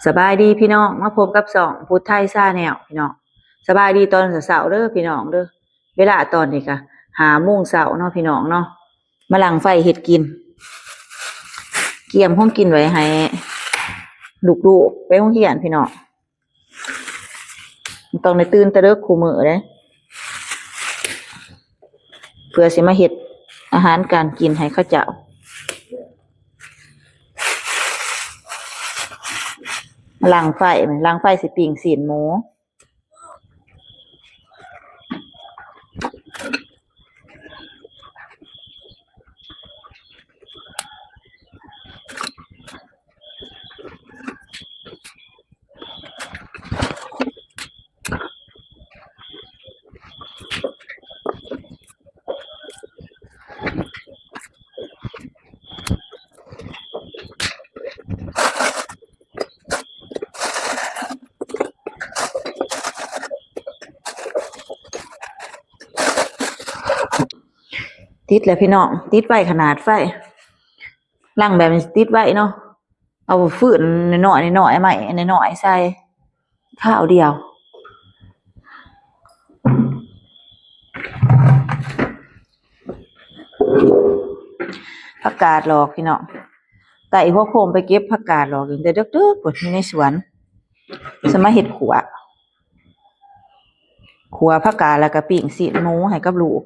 สบายดีพี่น้องมาพบกับสองพุทธไทยซ่าแนวพี่น้องสบายดีตอนเช้าๆเด้อพี่น้องเด้อเวลาตอนนี้ก็5 โมงเช้าเนาะพี่น้องเนาะมาลังไฟเฮ็ดกินเกียมห้องกินไว้ให้ลูกๆไปโรงเรียนพี่น้องต้องได้ตื่นแต่เด้อคู่มื้อเด้เพื่อสิมาเฮ็ดอาหารการกินให้เขาเจ้าลังไฟสิปิ้งศีลหมูติดแล้วพี่น้องติดไว้ขนาดไฟลังแบบนี้ติดไว้เนาะเอาฟืนน้อยๆน้อยๆใหม่น้อยๆใส่ข้าวเดียวผักกาดหลอกพี่น้องไต่หัวโคมไปเก็บผักกาดหลอกอยู่แต่เด็กๆพุ่นอยู่ในสวนสมาเฮ็ดขัวผักกาดแล้วก็ปิ้งศีลหมูให้กับลูก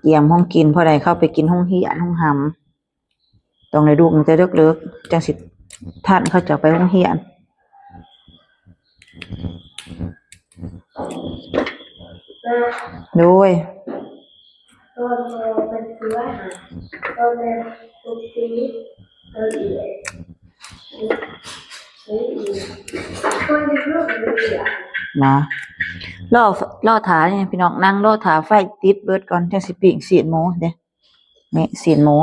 เยี่ยมห้องกินพอได้เข้าไปกินห้องเฮียนห้องหำต้องได้ลูกมันจะเลิกๆจังสิท่านเขาจะไปห้องเฮียนโดยเป็นเสือเป็นตุกตีนะล่อถาเนี่ยพี่น้องนั่งล่อถาไฟติดเบิดก่อนจังสิปิ้งศีลหมูเด้นี่ศีลหมู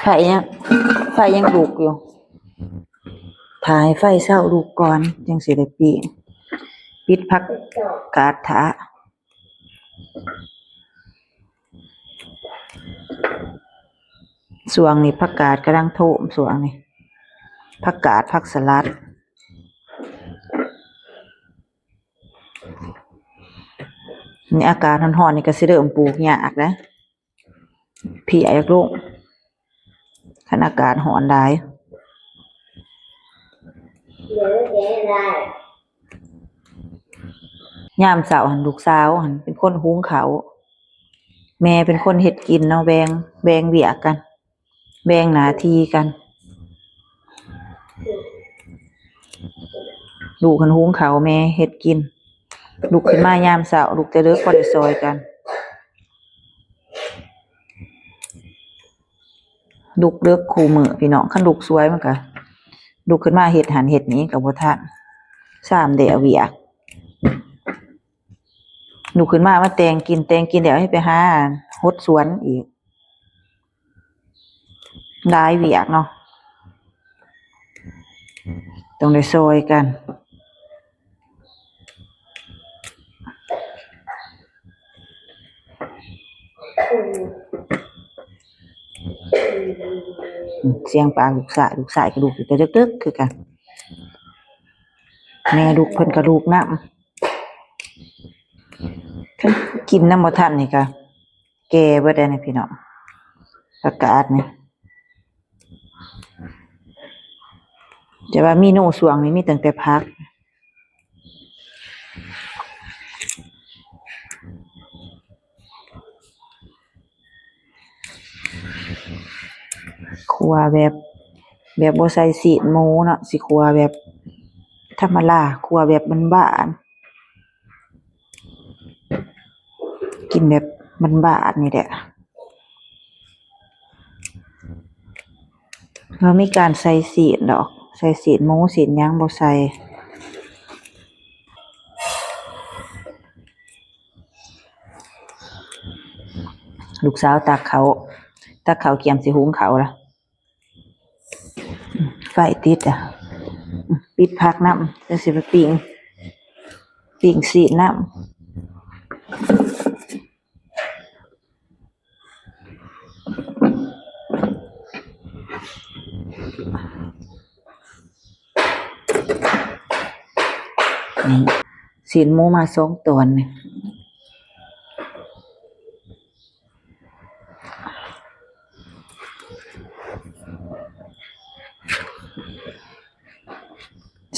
ไฟยังลุกอยู่ถ่ายไฟเศร้าลูกก่อนจังสิได้ปิ้งปิดผักกาดถาส่วงนี่ผักกาดกำลังโถมส่วงนี่ผักกาดผักสลัดนี่อากาศร้อนๆนี่ก็สิเริ่มปลูกยากนะพี่อยากลูกคันอากาศร้อนหลายยามเช้าหันลูกสาวหันเป็นคนหุงข้าวแม่เป็นคนเฮ็ดกินเนาะแบ่งเวียกกันแบ่งหน้าที่กันลูกหันหุงข้าวแม่เฮ็ดกินลูกขึ้นมายามเช้าลูกจะเลิกบ่ได้ซอยกันลูกเลิกคู่มื้อพี่น้องคันลูกสวยมันก็ลูกขึ้นมาเฮ็ดหันเฮ็ดนี้ก็บ่ทัน3ได้เอาเวียกลูกขึ้นมาแต่งกินเดี๋ยวให้ไปหาหดสวนอีกได้เวียกเนาะต้องได้ซอยกันเสียงปากลูกสายกระดูกอยู่แต่ดึกๆคือกันแม่ลูกเพิ่นกระดูกน้ำกินน้ำบ่ทันนี่ก็แก่เบิดได้นี่พี่น้องอากาศนี่จะว่ามีโน่สวงนี่มีตั้งแต่พักคั่วแบบบ่ใส่ศีลหมูเนาะสิคั่วแบบธรรมดาคั่วแบบบ้านๆกินแบบบ้านๆนี่แหละเรามีการใส่ศีลดอกใส่ศีลหมูศีลหยังบ่ใส่ลูกสาวตักเขาเกียมสิหุงเขาล่ะไฟติดปิดพักน้ำจะสิไปปิ้งศีลน้ำ นี่ศีลหมูมา2 ตอนนี่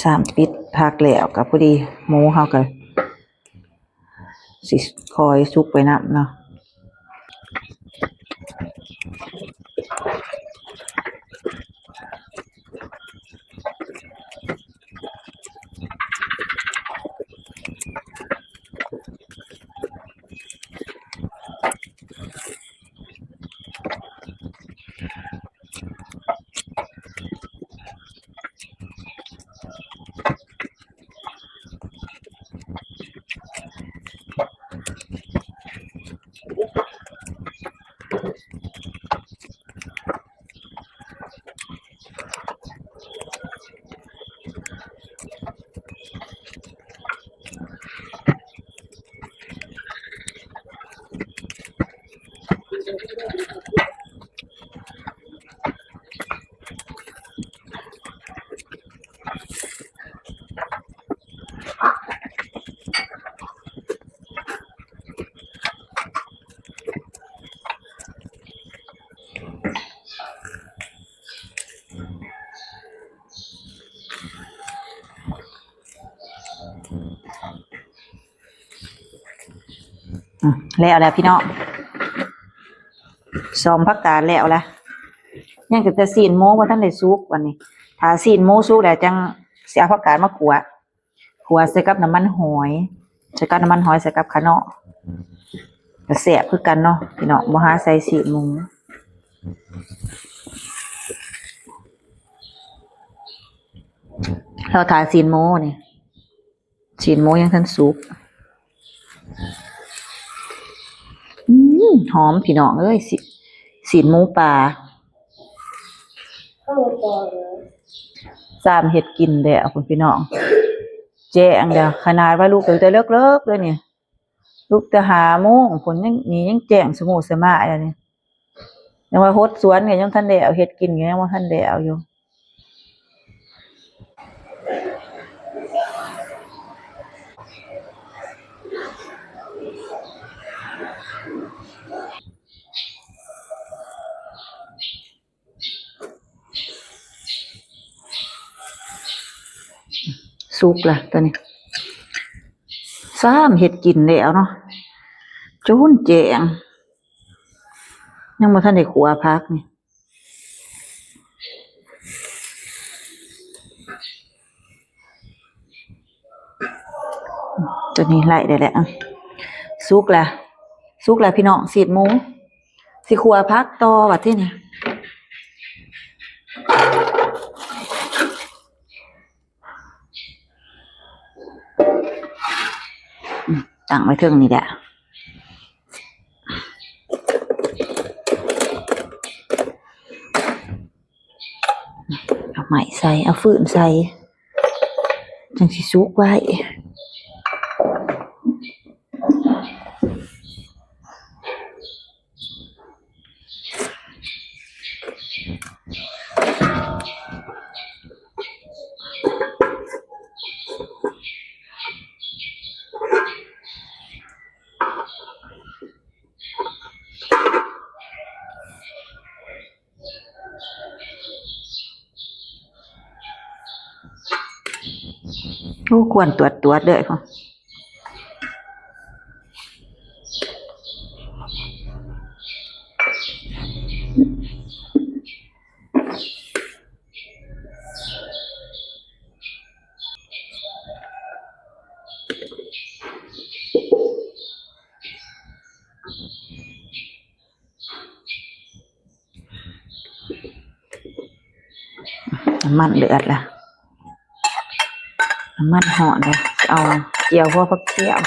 3 ปิดพักแล้วก็พอดีหมูเฮาก็สิคอยสุกไปนำเนาะแล้วพี่น้องซ้อมผักกาดแล้วละยังแต่ศีลหมูบ่ทันได้สุกวันนี้ถ้าศีลหมูสุกแล้วจังสิเอาผักกาดมาคั่วใส่กับน้ำมันหอยใส่กับคะน้อก็แซ่บคือกันเนาะพี่น้องบ่หาใส่ศีลหมูเราทาศีลหมูนี่ศีลหมูยังทันสุกหอมพี่น้องเอ้ยศีลหมูป่า3เฮ็ดกินเด้อคุณพี่น้องแจ้งเด้อขนาดว่าลูกแต่เลิกๆเลยนี่ลูกแต่5 โมงผลยังแจ้งสมูสมาแล้วนี่ยังว่าฮดสวนก็ยังทันได้เอาเฮ็ดกินก็ยังบ่ทันได้เอาอยู่สุกละตัวนี้3เฮ็ดกินแล้วเนาะจูนแจงยังบ่ทันได้ขัวผักนี่ตัวนี้ไล่ได้แล้วสุกละพี่น้องศีลหมูสิขัวผักต่อบัดทีนี้ตั้งไว้เทิงนี่แหละเอาไม้ใส่เอาฟืนใส่จังสิสุกไว้ควรตรวจเลยพ่อน้ำมันเดือดละน้ำมันหอมเลยเอาเจียวพวกผักเจียว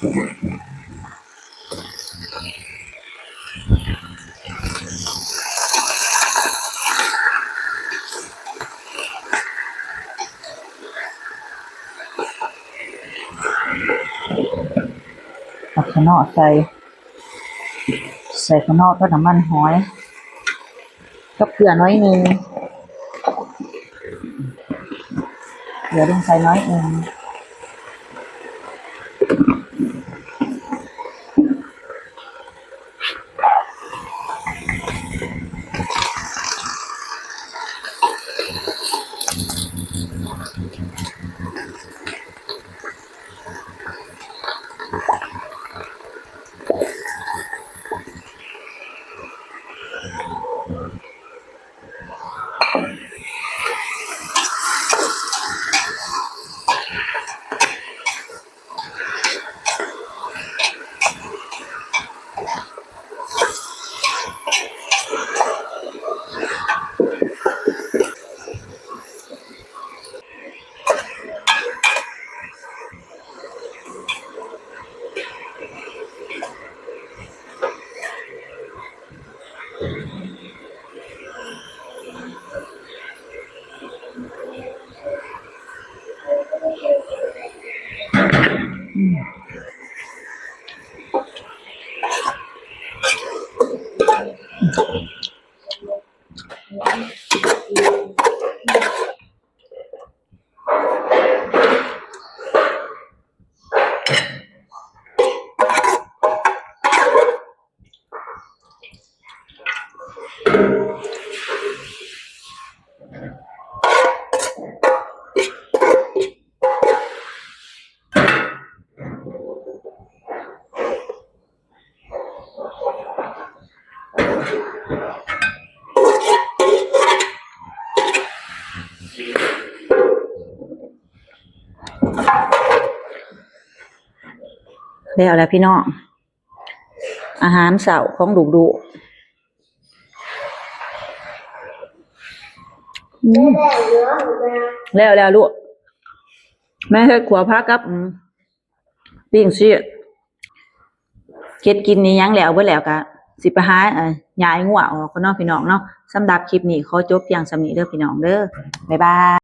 ผักขะเนาะใส่ขะเนาะก็น้ำมันหอยกับเกลือน้อยนึงเดี๋ยวลงใส่น้อยนึงแล้วแหละพี่น้องอาหารเช้าของดุแล้วลูกแม่เฮ็ดขัวผักกับปิ้งชีสเฮ็ดกินนี่ยังแล้วเบิดแล้วก็สิไปหาย้ายงัวออกเนาะพี่น้องเนาะสำหรับคลิปนี้ขอจบเพียงส่ำนี้เด้อพี่น้องเด้อบ๊ายบาย